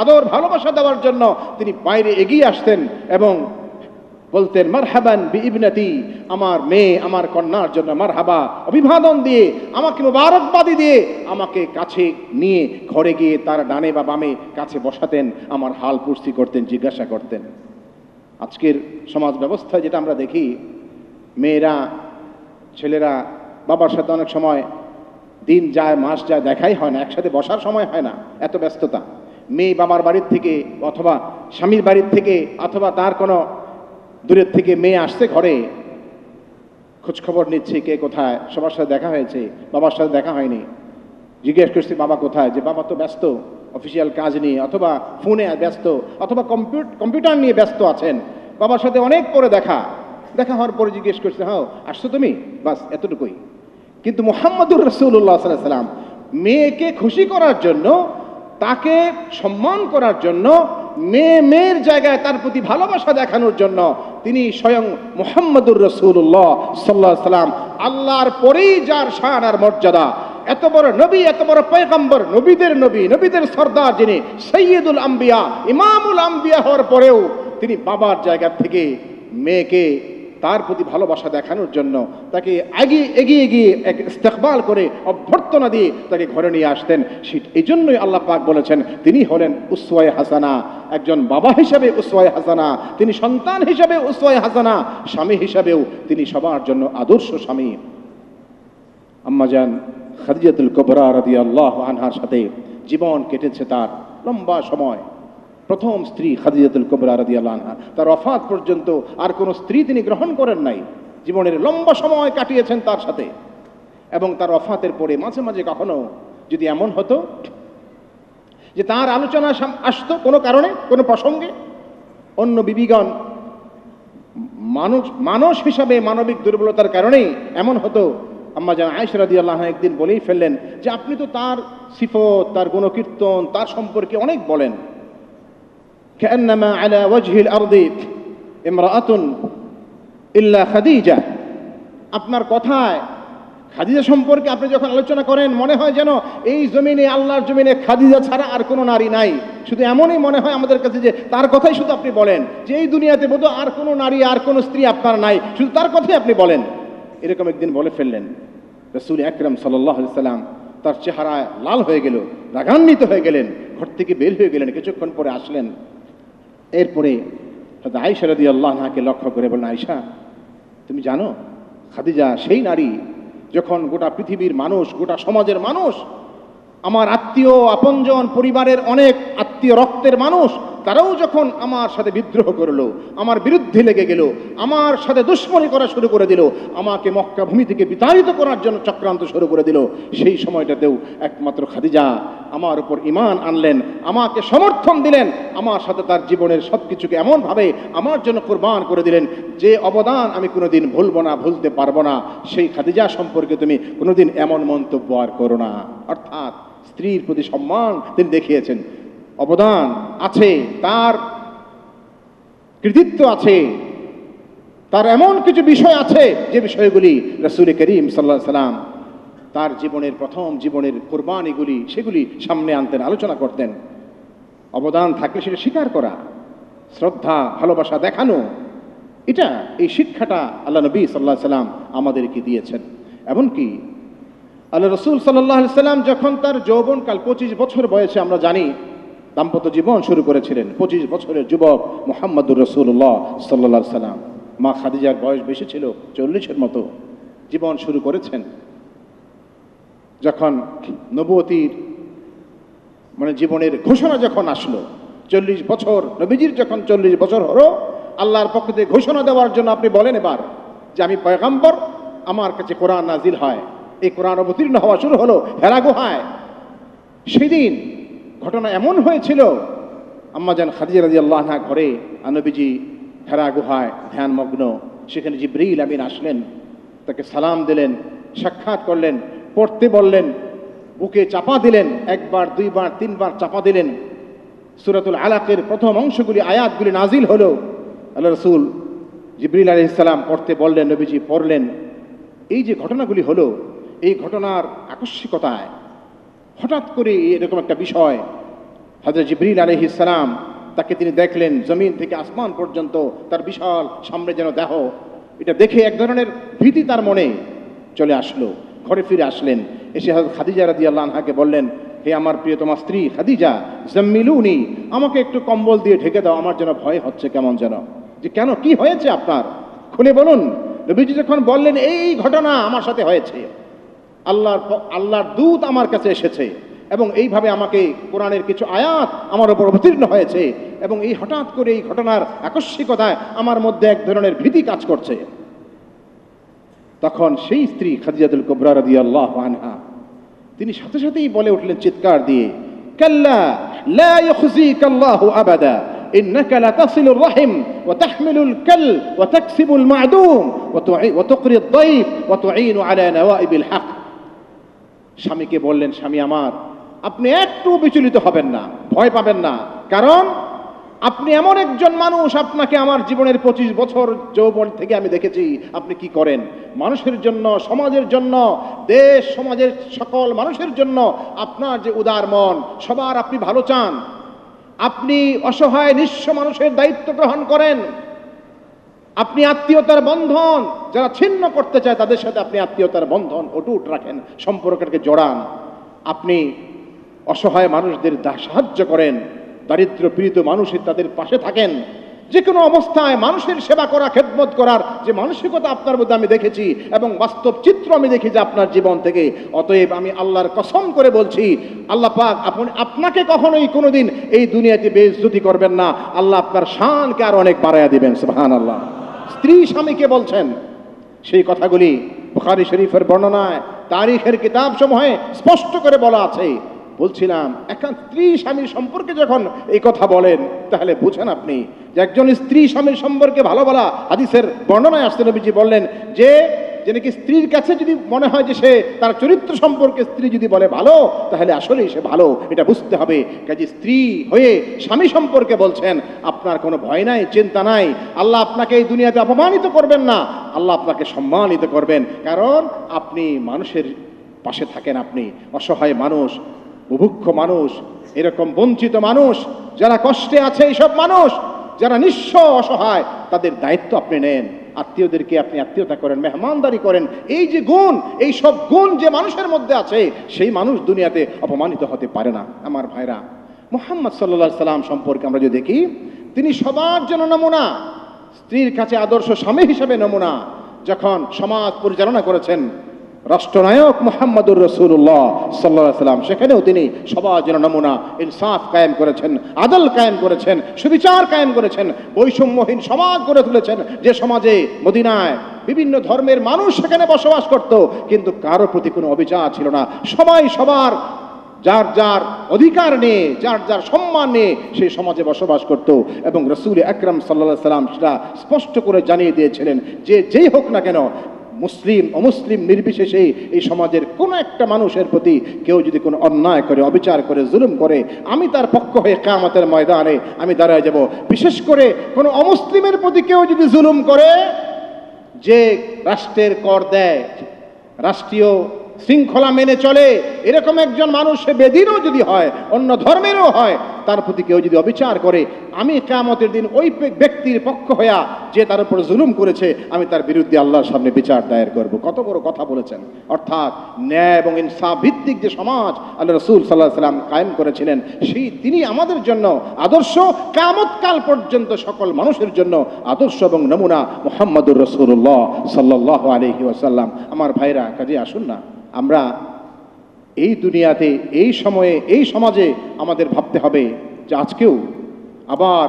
আদর ভালোবাসা দেওয়ার জন্য তিনি বাইরে এগিয়ে আসতেন এবং বলতেন, মারহাবান বিইবনাতি, আমার মেয়ে, আমার কন্যার জন্য মারহাবা, অভিবাদন দিয়ে, আমাকে মুবারকবাদি দিয়ে আমাকে কাছে নিয়ে ঘরে গিয়ে তার ডানে বা বামে কাছে বসাতেন, আমার হাল পুষ্টি করতেন, জিজ্ঞাসা করতেন। আজকের সমাজ ব্যবস্থায় যেটা আমরা দেখি, মেয়েরা, ছেলেরা বাবার সাথে অনেক সময় দিন যায়, মাস যায়, দেখাই হয় না, একসাথে বসার সময় হয় না, এত ব্যস্ততা। মেয়ে বাবার বাড়ির থেকে অথবা স্বামীর বাড়ির থেকে অথবা তার কোনো দূরের থেকে মেয়ে আসছে ঘরে, খোঁজখবর নিচ্ছে কে কোথায়, সবার সাথে দেখা হয়েছে, বাবার সাথে দেখা হয়নি, জিজ্ঞেস করছি বাবা কোথায়, যে বাবা তো ব্যস্ত অফিসিয়াল কাজ নিয়ে, অথবা ফোনে ব্যস্ত, অথবা কম্পিউটার নিয়ে ব্যস্ত আছেন। বাবার সাথে অনেক পরে দেখা হওয়ার পরে জিজ্ঞেস করছে, হ্যাঁ আসছো তুমি, বাস এতটুকুই। কিন্তু মুহাম্মদুর রাসূলুল্লাহ সাল্লাল্লাহু আলাইহি ওয়াসাল্লাম মেয়েকে খুশি করার জন্য, তাকে সম্মান করার জন্য, মেয়ের জায়গায় তার প্রতি ভালোবাসা দেখানোর জন্য তিনি স্বয়ং মুহাম্মদুর রাসূলুল্লাহ সাল্লাল্লাহু আলাইহি ওয়াসাল্লাম, আল্লাহর পরেই যার শান আর মর্যাদা, এত বড় নবী, এত বড় পয়গম্বর, নবীদের নবী, নবীদের সর্দার, যিনি সৈয়দুল আম্বিয়া, ইমামুল আম্বিয়া হওয়ার পরেও তিনি বাবার জায়গা থেকে মেয়েকে তার প্রতি ভালোবাসা দেখানোর জন্য তাকে এগিয়ে গিয়ে ইস্তেকবাল করে অভ্যর্থনা দিয়ে তাকে ঘরে নিয়ে আসতেন। এই জন্যই আল্লাহ পাক বলেছেন তিনি হলেন উসওয়ায়ে হাসানা, একজন বাবা হিসাবে উসওয়ায়ে হাসানা, তিনি সন্তান হিসাবে উসওয়ায়ে হাসানা, স্বামী হিসাবেও তিনি সবার জন্য আদর্শ স্বামী। আম্মাজান খাদিজাতুল কুবরা রাদিয়াল্লাহু আনহার সাথে জীবন কেটেছে তার লম্বা সময়। প্রথম স্ত্রী খাদিজাতুল কুবরা রাদিয়াল্লাহু আনহা, তার ওয়াফাত পর্যন্ত আর কোনো স্ত্রী তিনি গ্রহণ করেন নাই, জীবনের লম্বা সময় কাটিয়েছেন তার সাথে। এবং তার ওয়াফাতের পরে মাঝে মাঝে কখনো যদি এমন হতো যে তার আলোচনা আসতো কোনো কারণে, কোনো প্রসঙ্গে, অন্য বিবিগণ মানুষ হিসাবে মানবিক দুর্বলতার কারণেই এমন হতো, আম্মাজান আয়েশা রাদিয়াল্লাহু আনহা একদিন বলেই ফেললেন যে আপনি তো তার সিফত, তার গুণকীর্তন, তার সম্পর্কে অনেক বলেন। কান্নামা আলা ওয়াজহিল আরদি ইমরাআতুন ইল্লা খাদিজা, আপনার কথায় খাদিজা সম্পর্কে আপনি যখন আলোচনা করেন মনে হয় যেন এই জমিনে, আল্লাহর জমিনে খাদিজা ছাড়া আর কোনো নারী নাই। শুধু এমনই মনে হয় আমাদের কাছে যে তার কথাই শুধু আপনি বলেন, যে এই দুনিয়াতে বোধহয় আর কোনো নারী, আর কোনো স্ত্রী আপনার নাই, শুধু তার কথাই আপনি বলেন। এরকম একদিন বলে ফেললেন। রাসূল আকরাম সাল্লাল্লাহু আলাইহি সাল্লাম তার চেহারা লাল হয়ে গেল, রাগান্বিত হয়ে গেলেন, ঘর থেকে বের হয়ে গেলেন, কিছুক্ষণ পরে আসলেন। এরপরে আয়েশা রাদিয়াল্লাহু আনহাকে লক্ষ্য করে বললেন, আয়েশা তুমি জানো খাদিজা সেই নারী যখন গোটা পৃথিবীর মানুষ, গোটা সমাজের মানুষ, আমার আত্মীয় আপনজন, পরিবারের অনেক আত্মীয় রক্তের মানুষ, তারাও যখন আমার সাথে বিদ্রোহ করলো, আমার বিরুদ্ধে লেগে গেল, আমার সাথে দুশ্মনী করা শুরু করে দিল, আমাকে মক্কা ভূমি থেকে বিতাড়িত করার জন্য চক্রান্ত শুরু করে দিল, সেই সময়টাতেও একমাত্র খাদিজা আমার উপর ঈমান আনলেন, আমাকে সমর্থন দিলেন, আমার সাথে তার জীবনের সব কিছুকে এমনভাবে আমার জন্য কুরবান করে দিলেন যে অবদান আমি কোনোদিন ভুলবো না, ভুলতে পারবো না। সেই খাদিজা সম্পর্কে তুমি কোনোদিন এমন মন্তব্য আর করো না। অর্থাৎ স্ত্রীর প্রতি সম্মান তিনি দেখিয়েছেন, অবদান আছে, তার কৃতিত্ব আছে, তার এমন কিছু বিষয় আছে যে বিষয়গুলি রাসূল করিম সাল্লাল্লাহু আলাইহি সাল্লাম তার জীবনের প্রথম জীবনের কুরবানিগুলি সেগুলি সামনে আনতেন, আলোচনা করতেন। অবদান থাকলে সেটা স্বীকার করা, শ্রদ্ধা ভালোবাসা দেখানো, এটা এই শিক্ষাটা আল্লাহ নবী সাল্লাল্লাহু আলাইহি সাল্লাম আমাদেরকে দিয়েছেন। এমনকি আল্লাহ রাসূল সাল্লাল্লাহু আলাইহি সাল্লাম যখন তার যৌবনকাল 25 বছর বয়সে আমরা জানি দাম্পত্য জীবন শুরু করেছিলেন, 25 বছরের যুবক মুহাম্মদুর রাসূলুল্লাহ সাল্লাল্লাহু আলাইহি সাল্লাম। মা খাদিজার বয়স বেশি ছিল, 40-এর মতো, জীবন শুরু করেছেন। যখন নবুয়তির জীবনের ঘোষণা যখন আসলো, 40 বছর নবীজির যখন 40 বছর হলো, আল্লাহর পক্ষ থেকে ঘোষণা দেওয়ার জন্য আপনি বলেন এবার যে আমি পয়গম্বর, আমার কাছে কোরআন নাজিল হয়। এই কোরআন অবতীর্ণ হওয়া শুরু হলো হেরা গুহায়। সেদিন ঘটনা এমন হয়েছিল, আম্মাজান খাদিজা রাদিয়াল্লাহু আনহা ঘরে, নবীজি হেরা গুহায় ধ্যানমগ্ন, সেখানে জিবরিল আমিন আসলেন, তাকে সালাম দিলেন, সাক্ষাৎ করলেন, পড়তে বললেন, বুকে চাপা দিলেন, একবার, দুইবার, তিনবার চাপা দিলেন। সূরাতুল আলাকের প্রথম অংশগুলি, আয়াতগুলি নাজিল হলো। আল্লাহ রাসূল জিবরিল আলাইহিস সালাম পড়তে বললেন, নবীজি পড়লেন। এই যে ঘটনাগুলি হলো, এই ঘটনার আকস্মিকতায় হঠাৎ করে এরকম একটা বিষয়, হযরত জিবরিল আলাইহিস সালাম তাকে তিনি দেখলেন জমিন থেকে আসমান পর্যন্ত, তার বিশাল সামনে যেন দেহ, এটা দেখে এক ধরনের ভীতি তার মনে চলে আসলো। ঘরে ফিরে আসলেন, এসে হযরত খাদিজা রাদিয়াল্লাহু আনহাকে বললেন, হে আমার প্রিয়তমা স্ত্রী খাদিজা, জাম্মিলুনি, আমাকে একটু কম্বল দিয়ে ঢেকে দাও, আমার যেন ভয় হচ্ছে কেমন যেন। যে কেন, কি হয়েছে আপনার, খুলে বলুন। নবীজি যখন বললেন এই ঘটনা আমার সাথে হয়েছে, আল্লাহর দূত আমার কাছে এসেছে এবং এইভাবে আমাকে কোরআনের কিছু আয়াত আমার উপর অবতীর্ণ হয়েছে, এবং এই হঠাৎ করে এই ঘটনার আকস্মিকতায় আমার মধ্যে এক ধরনের ভীতি কাজ করছে। তখন সেই স্ত্রী খাদিজাতুল কুবরা রাদিয়াল্লাহু আনহা তিনি সাথে সাথেই বলে উঠলেন চিৎকার দিয়ে, কাল্লা লা ইউখজিকাল্লাহু আবাদা ইন্নাকা লাতাসিলুর রাহিম ওয়া তাহমিলুল কাল ওয়া তাকসিবুল মা'দুম ওয়া তুকরিদ দাইফ ওয়া তুঈনু আলা নওয়াইবিল হক। স্বামীকে বললেন, স্বামী আমার, আপনি একটু বিচলিত হবেন না, ভয় পাবেন না, কারণ আপনি এমন একজন মানুষ, আপনাকে আমার জীবনের 25 বছর যৌবন থেকে আমি দেখেছি আপনি কি করেন মানুষের জন্য, সমাজের জন্য, দেশ সমাজের সকল মানুষের জন্য আপনার যে উদার মন, সবার আপনি ভালো চান, আপনি অসহায় নিঃস্ব মানুষের দায়িত্ব গ্রহণ করেন, আপনি আত্মীয়তার বন্ধন যারা ছিন্ন করতে চায় তাদের সাথে আপনি আত্মীয়তার বন্ধন অটুট রাখেন, সম্পর্কটাকে জড়ান, আপনি অসহায় মানুষদের সাহায্য করেন, দারিদ্র পীড়িত মানুষের তাদের পাশে থাকেন, যে কোনো অবস্থায় মানুষের সেবা করা, খেদমত করার যে মানসিকতা আপনার মধ্যে আমি দেখেছি এবং বাস্তব চিত্র আমি দেখেছি আপনার জীবন থেকে। অতএব আমি আল্লাহর কসম করে বলছি, আল্লাহ পাক আপনাকে কখনোই কোনোদিন এই দুনিয়াতে বেইজ্জতি করবেন না, আল্লাহ আপনার শানকে আরো অনেক বাড়াইয়া দিবেন। সুবহানাল্লাহ। স্ত্রী স্বামীকে বলছেন সেই কথাগুলি বুখারী শরীফের বর্ণনায়, তারিখের কিতাব সমূহে স্পষ্ট করে বলা আছে। বলছিলাম এখন স্ত্রী স্বামীর সম্পর্কে যখন এই কথা বলেন তাহলে বুঝেন আপনি যে একজন স্ত্রী স্বামীর সম্পর্কে ভালো বলা, হাদিসের বর্ণনায় আসতে নবীজি বললেন যে নাকি স্ত্রীর কাছে যদি মনে হয় যে সে তার চরিত্র সম্পর্কে স্ত্রী যদি বলে ভালো, তাহলে আসলেই সে ভালো, এটা বুঝতে হবে। কাজে স্ত্রী হয়ে স্বামী সম্পর্কে বলছেন আপনার কোনো ভয় নাই, চিন্তা নাই, আল্লাহ আপনাকে এই দুনিয়াতে অপমানিত করবেন না, আল্লাহ আপনাকে সম্মানিত করবেন, কারণ আপনি মানুষের পাশে থাকেন, আপনি অসহায় মানুষ, বুভুক্ষ মানুষ, এরকম বঞ্চিত মানুষ, যারা কষ্টে আছে, এইসব মানুষ যারা নিঃস্ব অসহায়, তাদের দায়িত্ব আপনি নেন, আত্মীয়দেরকে আপনি আত্মীয়তা করেন, মেহমানদারি করেন। এই যে গুণ, এই সব গুণ যে মানুষের মধ্যে আছে, সেই মানুষ দুনিয়াতে অপমানিত হতে পারে না। আমার ভাইরা, মুহাম্মদ সাল্লাল্লাহু আলাইহি সাল্লাম সম্পর্কে আমরা যদি দেখি, তিনি সবার জন্য নমুনা, স্ত্রীর কাছে আদর্শ স্বামী হিসেবে নমুনা। যখন সমাজ পরিচালনা করেছেন রাষ্ট্রনায়ক মুহাম্মদুর রাসূলুল্লাহ সাল্লাল্লাহু আলাইহি সাল্লাম, সেখানেও তিনি সবার জন্য নমুনা, ইনসাফ কায়েম করেছেন, আদল কায়েম করেছেন, সুবিচার কায়েম করেছেন, বৈষম্যহীন সমাজ গড়ে তুলেছেন, যে সমাজে মদিনায় বিভিন্ন ধর্মের মানুষ সেখানে বসবাস করত, কিন্তু কারো প্রতি কোনো অবিচার ছিল না, সবাই সবার যার যার অধিকার নিয়ে, যার যার সম্মান নিয়ে সেই সমাজে বসবাস করত। এবং রাসূল আকরাম সাল্লাল্লাহু আলাইহি সাল্লাম সেটা স্পষ্ট করে জানিয়ে দিয়েছিলেন যে যেই হোক না কেন, মুসলিম অমুসলিম নির্বিশেষে এই সমাজের কোনো একটা মানুষের প্রতি কেউ যদি কোনো অন্যায় করে, অবিচার করে, জুলুম করে, আমি তার পক্ষ হয়ে কিয়ামতের ময়দানে আমি দাঁড়ায় যাব। বিশেষ করে কোনো অমুসলিমের প্রতি কেউ যদি জুলুম করে, যে রাষ্ট্রের কর দেয়, রাষ্ট্রীয় শৃঙ্খলা মেনে চলে, এরকম একজন মানুষ, সে বেদিনও যদি হয়, অন্য ধর্মেরও হয়, তার প্রতি কেউ যদি অবিচার করে, আমি কিয়ামতের দিন ওই ব্যক্তির পক্ষ হইয়া যে তার উপর জুলুম করেছে, আমি তার বিরুদ্ধে আল্লাহর সামনে বিচার দায়ের করব। কত বড় কথা বলেছেন! অর্থাৎ ন্যায় এবং ইনসাফ ভিত্তিক যে সমাজ আল্লাহ রাসূল সাল্লাল্লাহু আলাইহি সাল্লাম কায়েম করেছিলেন, সেই তিনি আমাদের জন্য আদর্শ, কিয়ামত কাল পর্যন্ত সকল মানুষের জন্য আদর্শ এবং নমুনা মুহাম্মদুর রাসূলুল্লাহ সাল্লাল্লাহু আলাইহি ওয়াসাল্লাম। আমার ভাইরা, কাজে আসুন না আমরা এই দুনিয়াতে, এই সময়ে, এই সমাজে আমাদের ভাবতে হবে যে আজকেও আবার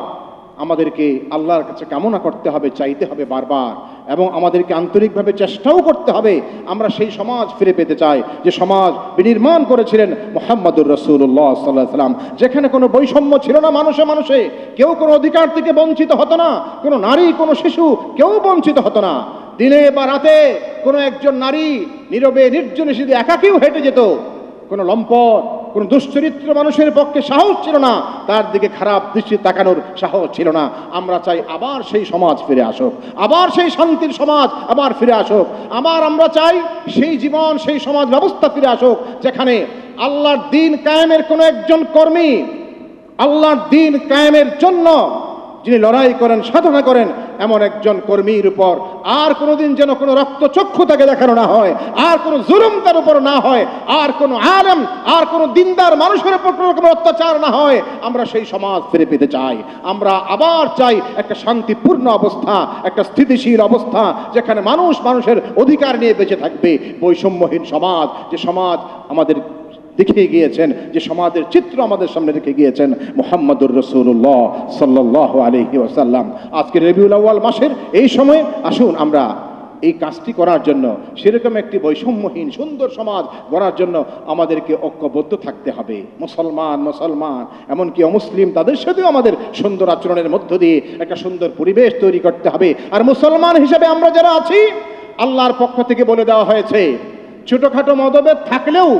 আমাদেরকে আল্লাহর কাছে কামনা করতে হবে, চাইতে হবে বারবার, এবং আমাদেরকে আন্তরিকভাবে চেষ্টাও করতে হবে। আমরা সেই সমাজ ফিরে পেতে চাই যে সমাজ বিনির্মাণ করেছিলেন মুহাম্মদুর রাসূলুল্লাহ সাল্লাল্লাহু আলাইহি ওয়াসাল্লাম, যেখানে কোনো বৈষম্য ছিল না, মানুষে মানুষে কেউ কোনো অধিকার থেকে বঞ্চিত হতো না, কোনো নারী, কোনো শিশু কেউ বঞ্চিত হতো না। দিনে বা রাতে কোনো একজন নারী নীরবে নির্জনে শুধু একাকীও হেঁটে যেত, কোনো লম্পট, কোনো দুশ্চরিত্র মানুষের পক্ষে সাহস ছিল না, তার দিকে খারাপ দৃষ্টি তাকানোর সাহস ছিল না। আমরা চাই আবার সেই সমাজ ফিরে আসুক, আবার সেই শান্তির সমাজ আবার ফিরে আসুক, আবার আমরা চাই সেই জীবন, সেই সমাজ ব্যবস্থা ফিরে আসুক, যেখানে আল্লাহর দ্বীন কায়েমের কোনো একজন কর্মী, আল্লাহর দ্বীন কায়েমের জন্য যিনি লড়াই করেন, সাধনা করেন, এমন একজন কর্মীর উপর আর কোনোদিন যেন কোনো রক্তচক্ষু তাকে দেখানো না হয়, আর কোনো জুলুম তার উপর না হয়, আর কোনো আলেম, আর কোনো দিনদার মানুষের উপর কোনো রকম অত্যাচার না হয়। আমরা সেই সমাজ ফিরে পেতে চাই। আমরা আবার চাই একটা শান্তিপূর্ণ অবস্থা, একটা স্থিতিশীল অবস্থা, যেখানে মানুষ মানুষের অধিকার নিয়ে বেঁচে থাকবে। বৈষম্যহীন সমাজ, যে সমাজ আমাদের দেখিয়ে গিয়েছেন, যে সমাজের চিত্র আমাদের সামনে রেখে গিয়েছেন মুহাম্মদুর রাসূলুল্লাহ সাল্লাল্লাহু আলাইহি ওয়াসাল্লাম। আজকে রবিউল আউয়াল মাসের এই সময় আসুন আমরা এই কাজটি করার জন্য, সেরকম একটি বৈষম্যহীন সুন্দর সমাজ গড়ার জন্য আমাদেরকে ঐক্যবদ্ধ থাকতে হবে। মুসলমান এমনকি অমুসলিম, তাদের সাথেও আমাদের সুন্দর আচরণের মধ্য দিয়ে একটা সুন্দর পরিবেশ তৈরি করতে হবে। আর মুসলমান হিসেবে আমরা যারা আছি, আল্লাহর পক্ষ থেকে বলে দেওয়া হয়েছে, ছোটখাটো মতভেদ থাকলেও,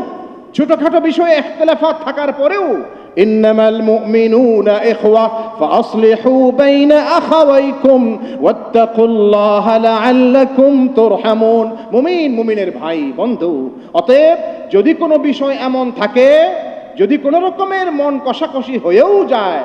ছোটখাটো বিষয়ে ইখতিলাফাত থাকার পরেও ইন্নামাল মুমিনুনা ইখওয়া ফাআসলিহু বাইনা আখাওয়াইকুম ওয়াত্তাকুল্লাহা লাআল্লাকুম তুরহামুন। মুমিনের ভাই বন্ধু, অতএব যদি কোনো বিষয় এমন থাকে, যদি কোনো রকমের মন কষাকষি হয়েও যায়,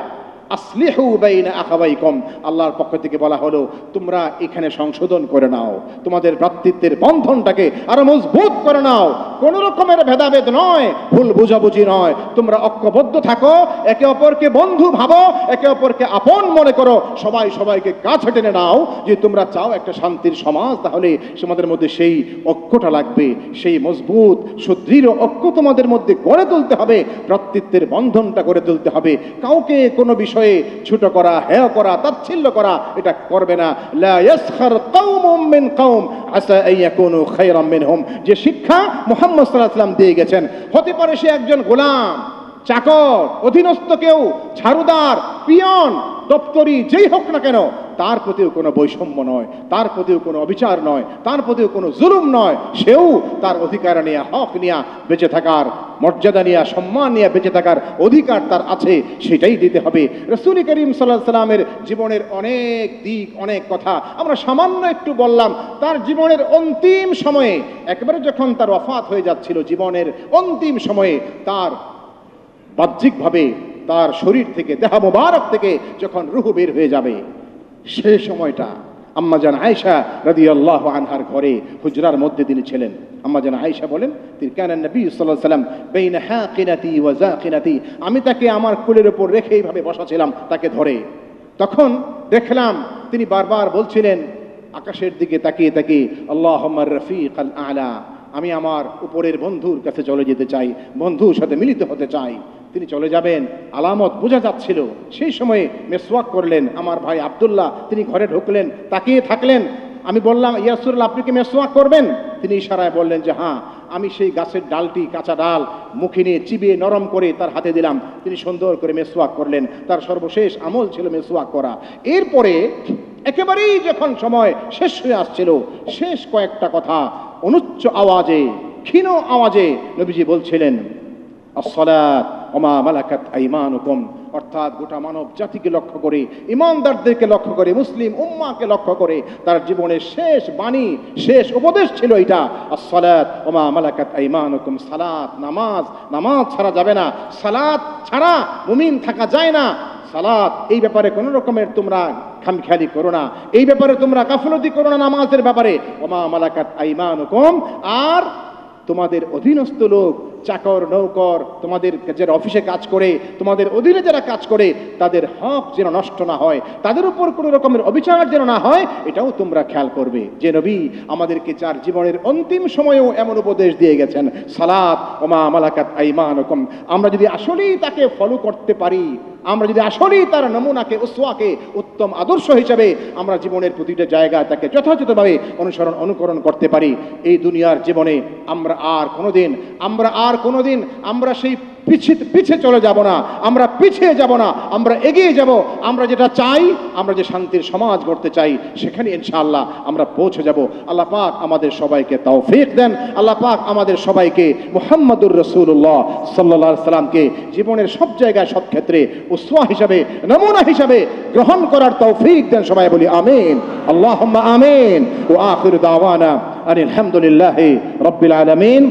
আসলিহু বাইনা আখাওয়াইকুম, আল্লাহর পক্ষ থেকে বলা হলো তোমরা এখানে সংশোধন করে নাও, তোমাদের ভ্রাতৃত্বের বন্ধনটাকে আরো মজবুত করে নাও। কোন রকমের ভেদাভেদ নয়, ভুল বুঝাবুঝি নয়, তোমরা ঐক্যবদ্ধ থাকো, একে অপরকে বন্ধু ভাবো, একে অপরকে আপন মনে করো, সবাই সবাইকে কাছে টেনে নাও। যে তোমরা চাও একটা শান্তির সমাজ, তাহলে তোমাদের মধ্যে সেই ঐক্যটা লাগবে, সেই মজবুত সুদৃঢ় ঐক্য তোমাদের মধ্যে গড়ে তুলতে হবে, ভ্রাতৃত্বের বন্ধনটা গড়ে তুলতে হবে। কাউকে কোনো বিষয়ে ছোট করা, হেয় করা, তাচ্ছিল্য করা এটা করবে না। লা ইয়াসখার কওমুম মিন কওম আসা আন ইয়াকুনু খায়রাম মিনহুম, যে শিক্ষা মুহাম্মদ সাল্লাল্লাহু আলাইহি ওয়াসাল্লাম দিয়ে গেছেন। হতে পারে সে একজন গোলাম, চাকর, অধীনস্থ কেউ, ঝাড়ুদার, পিয়ন, দপ্তরি, যেই হোক না কেন, তার প্রতিও কোনো বৈষম্য নয়, তার প্রতিও কোনো অবিচার নয়, তার প্রতিও কোনো জুলুম নয়। সেও তার অধিকার নিয়ে, হক নিয়ে বেঁচে থাকার, মর্যাদা নিয়ে, সম্মান নিয়ে বেঁচে থাকার অধিকার তার আছে, সেটাই দিতে হবে। রাসূল করিম সাল্লাল্লাহু আলাইহি সাল্লামের জীবনের অনেক দিক, অনেক কথা আমরা সামান্য একটু বললাম। তার জীবনের অন্তিম সময়ে, একবারে যখন তার ওয়াফাত হয়ে যাচ্ছিল, জীবনের অন্তিম সময়ে তার বাহ্যিকভাবে তার শরীর থেকে, দেহ মোবারক থেকে যখন রূহ বের হয়ে যাবে, সেই সময়টা আম্মাজান আয়েশা রাদিয়াল্লাহু আনহার ঘরে হুজরার মধ্যে তিনি ছিলেন। আম্মাজান আয়েশা বলেন, তিনি কানা নবী সাল্লাল্লাহু আলাইহি ওয়াসাল্লাম বাইনা হাকিনাতি ওয়া যাকিনাতি, আমি তাকে আমার কোলের উপর রেখে এইভাবে বসা ছিলাম তাকে ধরে। তখন দেখলাম তিনি বারবার বলছিলেন আকাশের দিকে তাকিয়ে তাকিয়ে, আল্লাহুম্মা রফিকাল আলা, আমি আমার উপরের বন্ধুর কাছে চলে যেতে চাই, বন্ধুর সাথে মিলিত হতে চাই। তিনি চলে যাবেন, আলামত বোঝা যাচ্ছিল। সেই সময়ে মেসওয়াক করলেন আমার ভাই আব্দুল্লাহ, তিনি ঘরে ঢুকলেন, তাকিয়ে থাকলেন। আমি বললাম, ইয়া রাসূলুল্লাহ, আপনি কি মেসওয়াক করবেন? তিনি ইশারায় বললেন যে হ্যাঁ। আমি সেই গাছের ডালটি, কাঁচা ডাল মুখে নিয়ে চিবিয়ে নরম করে তার হাতে দিলাম, তিনি সুন্দর করে মেসওয়াক করলেন। তার সর্বশেষ আমল ছিল মেসওয়াক করা। এরপরে একেবারেই যখন সময় শেষ হয়ে আসছিল, শেষ কয়েকটা কথা অনুচ্চ আওয়াজে, ক্ষীণ আওয়াজে নবীজি বলছিলেন, আসসালাত ওয়া মা মালাকাত আইমানুকুম, অর্থাৎ গোটা মানব জাতিকে লক্ষ্য করে, ইমানদারদেরকে লক্ষ্য করে, মুসলিম উম্মাহকে লক্ষ্য করে তার জীবনের শেষ বাণী, শেষ উপদেশ ছিল এটা, আসসালাত ওয়া মা মালাকাত আইমানুকুম, সালাত, নামাজ, নামাজ ছাড়া যাবে না, সালাত ছাড়া মুমিন থাকা যায় না। সালাত, এই ব্যাপারে কোনো রকমের তোমরা খামখেয়ালি করো না, এই ব্যাপারে তোমরা গাফলতি করো না নামাজের ব্যাপারে। ওয়া মা মালাকাত আইমানুকুম, আর তোমাদের অধীনস্থ লোক, চাকর, নৌকর, তোমাদের যারা অফিসে কাজ করে, তোমাদের অধীনে যারা কাজ করে, তাদের হক যেন নষ্ট না হয়, তাদের উপর কোনো রকমের অবিচার যেন না হয়, এটাও তোমরা খেয়াল করবে। যে নবী আমাদেরকে চার জীবনের অন্তিম সময়েও এমন উপদেশ দিয়ে গেছেন, সালাত ওয়া মা মালাকাত আইমানুকুম। আমরা যদি আসলেই তাকে ফলো করতে পারি, আমরা যদি আসলেই তার নমুনাকে, উসওয়াকে, উত্তম আদর্শ হিসেবে আমরা জীবনের প্রতিটা জায়গায় তাকে যথাযথভাবে অনুকরণ করতে পারি, এই দুনিয়ার জীবনে আমরা আর কোনোদিন আমরা সেই পিছিয়ে চলে যাব না, আমরা পিছিয়ে যাব না, আমরা এগিয়ে যাব। আমরা যেটা চাই, আমরা যে শান্তির সমাজ গড়তে চাই, সেখানে ইনশাআল্লাহ আমরা পৌঁছে যাব। আল্লাহ পাক আমাদের সবাইকে তৌফিক দেন। আল্লাহ পাক আমাদের সবাইকে মুহাম্মদুর রাসূলুল্লাহ সাল্লাল্লাহু আলাইহি সাল্লামকে জীবনের সব জায়গায়, সব ক্ষেত্রে উসওয়া হিসাবে, নমুনা হিসাবে গ্রহণ করার তৌফিক দেন। সবাই বলি আমিন, আল্লাহুম্মা আমিন। ওয়া আখিরু দাওয়ানা আনিল হামদুলিল্লাহি রাব্বিল আলামিন।